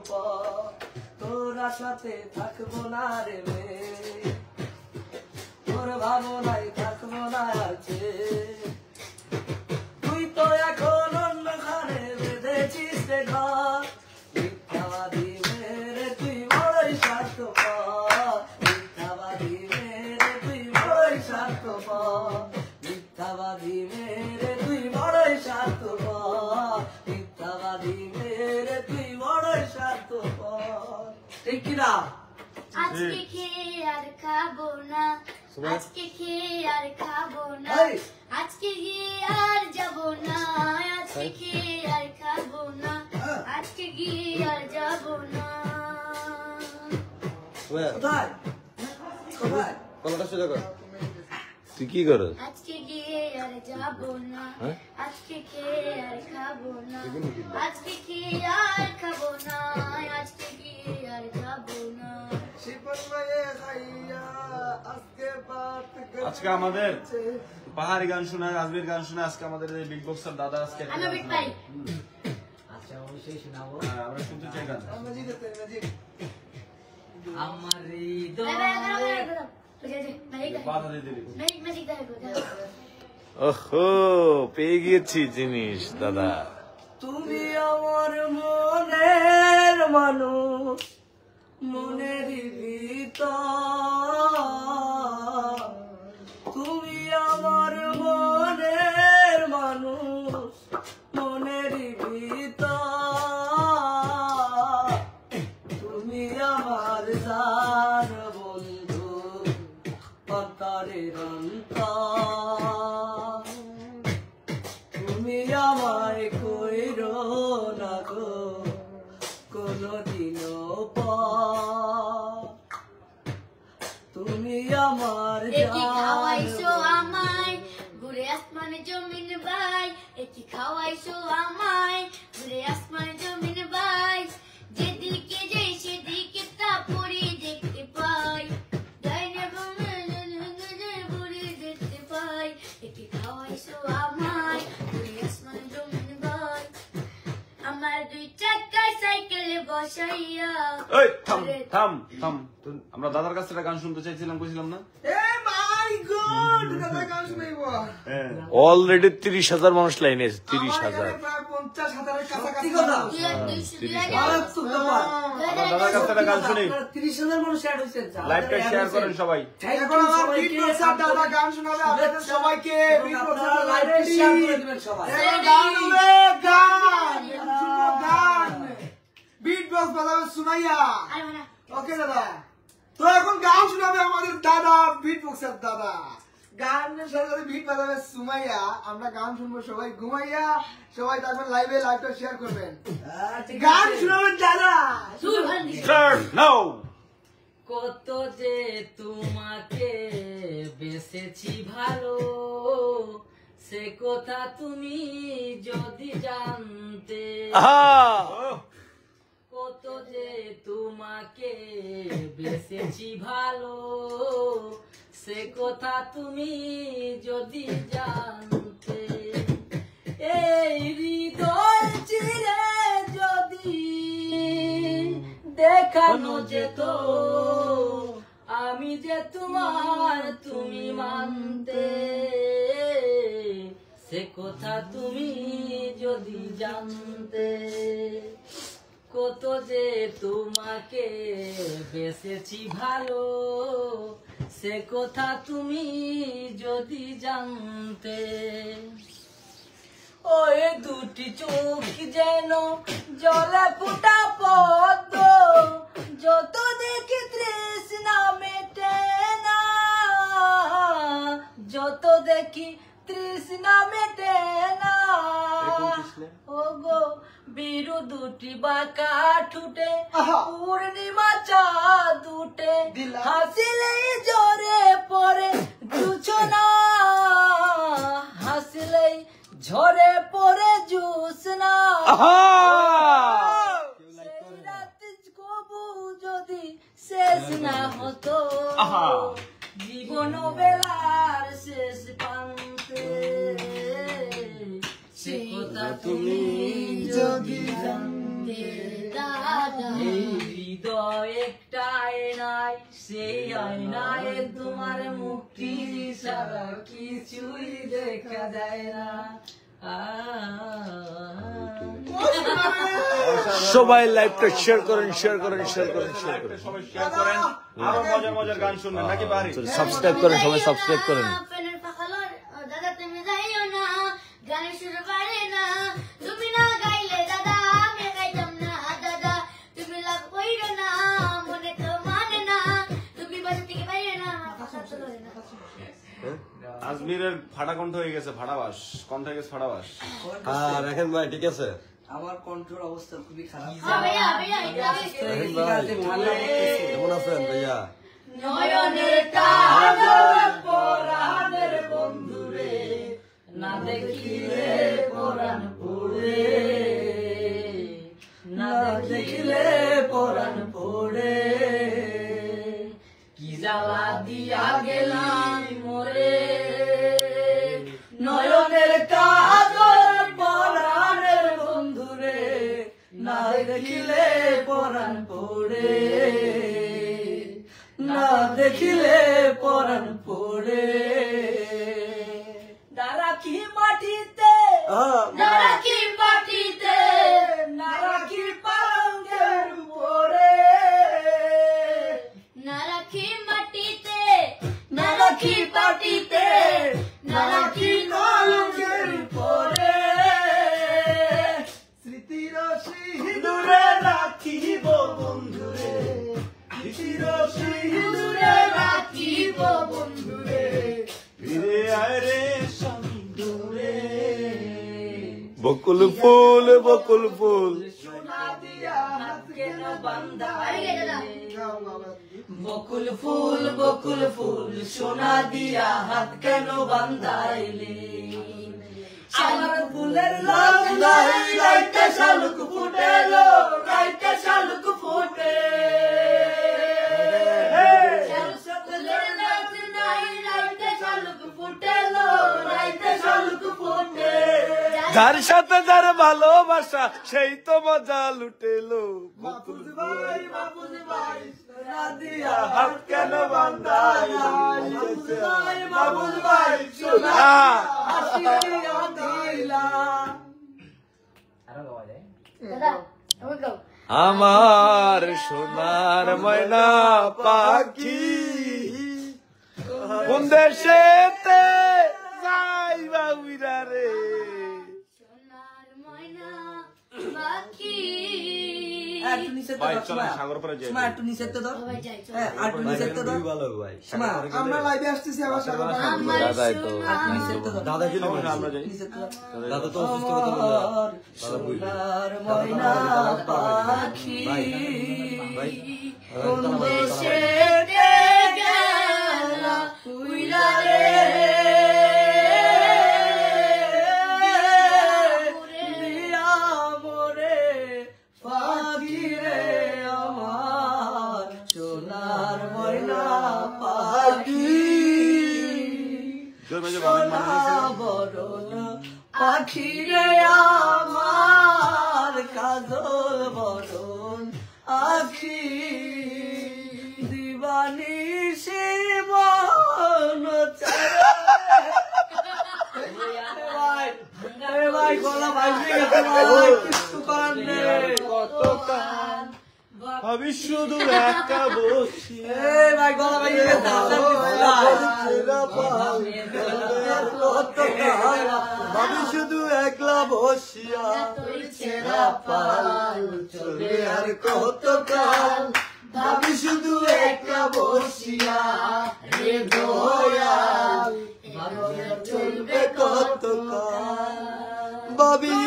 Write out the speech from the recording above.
পর তোর আশাতে থাকবো না রে মেয়ে তোর ভাবনায় থাকবো না আছে তুই তো এখন অন্যখানে বেঁধেছিস রে ঘর মিথ্যাবাদী মেরে তুই বড়ই স্বার্থপর মিথ্যাবাদী মেরে তুই বড়ই স্বার্থপর মিথ্যাবাদী মেরে তুই বড়ই স্বার্থপর মিথ্যাবাদী মেরে তুই বড়ই স্বার্থপর ঠিক কিনা আজকে খেয়ে আর খাবো না আজকে খেয়ে আর খাবো না আজকে গিয়ে আর যাবো না আজকে খেয়ে আর খাবো না আজকে গিয়ে আর যাবো না কোথায় কোথায় কলটা সোজা কর তুই কি করস আজকে গিয়ে আর যাবো না আজকে খেয়ে আর খাবো না আজকে খেয়ে আর খাবো না আজকে গিয়ে আর যাবো না আজকে আমাদের পাহাড়ি গান শোনা রাজবীর গান শোনা আজকে আমাদের বিগ বক্সার দাদা আজকে আচ্ছা অবশ্যই শোনাবো আমরা শুনতে চাই গান আমার হৃদয় বাধা দিয়ে দিবি ওহো পেয়ে গিয়েছি জিনিস দাদা তুমি আমার মনের মানুষ মনের ভিতর তুমি আমার মনের মানুষ মনের ভিতর তুমি আমার জান বন্ধু অন্তরের অন্তর তুমি আমায় কইরো না গো কোনদিনও পর তুমি আমার খাওয়াইছো আমায় ঘুরে আসমানে জমিন ভাই এটি খাওয়াইছো আমায় ঘুরে আসমানে জমিন ভাই যেদিকে যাই সেদিকে তা পড়ি দেখতে পাই ডাইনে বামে পড়ি দেখতে পাই এটি খাওয়াইছো আমায় ঘুরে আসমানে জমিন ভাই আমার দুই চাকার সাইকেলে বসাইয়া এই থাম থাম থাম আমরা দাদার কাছে একটা গান শুনতে চাইছিলাম কইছিলাম না অলরেডি 30,000 মানুষ লাইনে 30,000 দাদার কাছে একটা গান শুনি 30,000 মানুষ অ্যাড হয়েছে লাইভটা শেয়ার করেন সবাই এখন আমার দাদা গান শোনাবে আপনাদের সবাইকে লাইভে শেয়ার করে দিবেন সবাই গান বিট বক্স বাজাবে সুনাইয়া ওকে দাদা তো এখন গান শোনাবে আমাদের দাদা বিট বক্সের দাদা গানের সাথে বিট বাজাবে সুমাইয়া আমরা গান শুনবো সবাই ঘুমাইয়া সবাই থাকবেন লাইভে লাইভটা শেয়ার করবেন গান শোনাবেন দাদা স্টার্ট নাও কত যে তোমাকে বেসেছি ভালো সে কথা তুমি যদি জানতে কত যে তোমাকে বেসেছি ভালো সে কথা তুমি যদি জানতে এই হৃদয় চিরে যদি দেখানো যেত আমি যে তোমার তুমি মানতে সে কথা তুমি যদি জানতে কত যে তোমাকে বেসেছি ভালো সে কথা তুমি যদি জানতে ওই দুটি চোখ যেন জলে ফুটা পদ্ম যত দেখি তৃষ্ণা মেটে না যত দেখি তৃষ্ণা মেটে না ও গো বিরু দুটি বাঁকা ঠুটে পূর্ণিমা চাঁদ উঠে হাসিলে জোরে পরে জুছনা হাসিলে ঝরে পরে জুছনা সেই রাত কবু যদি শেষ না হতো জীবন বেলার শেষ প্রান্তে সে কথা তুমি যদি জানতে দাদা এই হৃদয় একটা আয়নায়, সেই আয়নায় তোমার মুক্তি ছাড়া কিছুই দেখা যায় না। সবাই লাইভটা শেয়ার করেন, শেয়ার করেন, শেয়ার করেন, শেয়ার করেন। সবাই শেয়ার করেন, আরো মজার মজার গান শুনবেন নাকি বাড়ি? সাবস্ক্রাইব করেন, সবাই সাবস্ক্রাইব করেন। ফেনের পাখালোর দাদা তুমি যাইও না, গানের সুর পারে না, তুমি না গাইলে দাদা আমি গাইতাম না। দাদা তুমি লাভ কইরো না, মনে তো মানে না, তুমি বাসা থেকে বাইরে না, কথা তো ধরে না। আজমিরের ফাটা কণ্ঠ হয়ে গেছে, ফাটাবাস কণ্ঠ হয়ে গেছে, ফাটাবাস। হ্যাঁ রাখেন ভাই, ঠিক আছে। আমার কণ্ঠের অবস্থা খুবই খারাপ। ভাইয়া ভাইয়া এটা রাখেন ভাই, কেমন আছেন ভাইয়া? নয়নের কাজল পরাণের বন্ধুরে, না দেখিলে পরাণ পড়ে, না দেখিলে পরাণ পড়ে, কি জ্বালা দিয়া গেলাম মোরে। নয়নের কাজল পরাণের বন্ধুরে, না দেখিলে পরাণ পড়ে, না দেখিলে পরাণ পড়ে। নারাকি মাটিতে, নারাকি মাটিতে, নারাকি পালঙ্কের উপরে, নারাকি মাটিতে, নারাকি পাটিতে, নারাকি পালঙ্কের উপরে, স্মৃতির দূরে রাখিব বন্ধুরে, স্মৃতির দূরে রাখিব বন্ধুরে, ফিরে আয় রে স্বামী দূরে। বকুল ফুল, বকুল ফুল, সোনা দিয়া হাত কেন বান্ধাইলে, গাও বাবা বকুল ফুল, বকুল ফুল, সোনা দিয়া হাত কেন বান্ধাইলে। আমার ফুলের লাল নাই, রাইতে শালুক ফুটেলো, রাইতে শালুক ফুটে। ফুলের লাল নাই, রাইতে শালুক ফুটেলো, রাইতে শালুক ফুটে। যার সাথে যার ভালোবাসা সেই তো মজা লুটেলো। বাপুজি ভাই, বাপুজি ভাই, সোনা দিয়া হাত কেন বান্ধাইলি? বাবুজি ভাই, বাবুজি ভাই, সোনা আহ! দিয়া দিলা। দাদা আমি গাও আমার সোনার ময়না পাখি কোন দেশেতে যাইবা উইরা রে? সোনার ময়না পাখি একটু নিচে তো ভাই দাও, চলেন সোমা। সাগর পারে যাই। সোমা, একটু নিচে তো দাও। সবাই যাই চল হ্যাঁ, আর একটু নিচে তো দাও। খুবই ভালো ভাই। সোমা, আমরা লাইভে আসতেছি আবার সাগর ভাই। আমার দাদাই তো সোনা নিচে তো দাও। দাদা গেলে চলেন আমরা যাই। নিচে তো দাও। দাদা তো অসুস্থ কথা বললো। দাদা বললো। সোনার ময়না পাখি ভাই, ভাই, কোন দাদা ভাই, দেশে গেলা উইলা রে, দিয়া মোরে পাখি রে আমার, সোনার ময়না পাখি, সোনা বরণ পাখি রে আমার, কাজল বরণ আখি, দিবানি শিবন ভাই, গলা ভাঙবে গেছে ভাই, কিছু করার নেই। ভাবি শুধু একটা বসি, এই ভাই, গলা ভাঙবে গেছে, ভাবি শুধু একলা বসিয়া তুই ছেঁড়া পাল চলে আর কত কাল, ভাবি শুধু একলা বসিয়া রে দয়াল, চলবে কত কাল। ভাবি